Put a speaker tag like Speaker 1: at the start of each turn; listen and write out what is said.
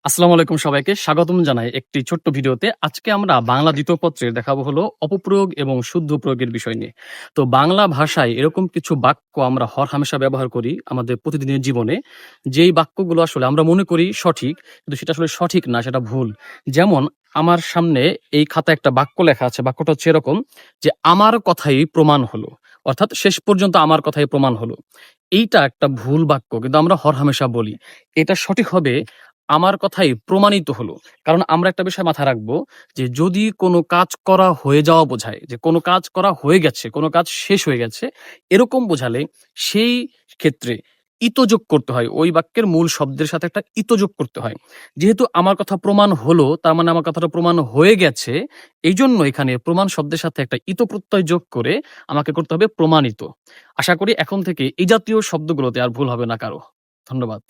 Speaker 1: আসসালামু আলাইকুম সবাইকে স্বাগতম জানাই একটি ছোট্ট ভিডিওতে। আজকে আমরা বাংলা দ্বিতীয় পত্রের দেখাবো হলো অপপ্রয়োগ এবং শুদ্ধ প্রয়োগের বিষয় নিয়ে। তো বাংলা ভাষায় এরকম কিছু বাক্য আমরা হরহামেশা ব্যবহার করি আমাদের প্রতিদিনের জীবনে। যেই বাক্যগুলো আসলে আমরা মনে করি সঠিক, কিন্তু সেটা আসলে সঠিক না, সেটা ভুল। যেমন আমার সামনে এই খাতায় একটা বাক্য লেখা আছে। বাক্যটা হচ্ছে এরকম যে, "আমার কথাই প্রমাণ হলো।" অর্থাৎ শেষ পর্যন্ত আমার কথাই প্রমাণ হলো। এইটা একটা ভুল বাক্য কিন্তু আমরা হরহামেশা বলি। এটা সঠিক হবে আমার কথাই প্রমাণিত হলো। কারণ আমরা একটা বিষয় মাথায় রাখবো যে যদি কোনো কাজ করা হয়ে যাওয়া বোঝায়, যে কোনো কাজ করা হয়ে গেছে, কোনো কাজ শেষ হয়ে গেছে, এরকম বোঝালে সেই ক্ষেত্রে ইতো যোগ করতে হয়। ওই বাক্যের মূল শব্দের সাথে একটা ইতো যোগ করতে হয়। যেহেতু আমার কথা প্রমাণ হলো, তার মানে আমার কথাটা প্রমাণ হয়ে গেছে। এইজন্য এখানে প্রমাণ শব্দের সাথে একটা ইতো প্রত্যয় যোগ করে আমাকে করতে হবে প্রমাণিত। আশা করি এখন থেকে এই জাতীয় শব্দগুলোতে আর ভুল হবে না কারো। ধন্যবাদ।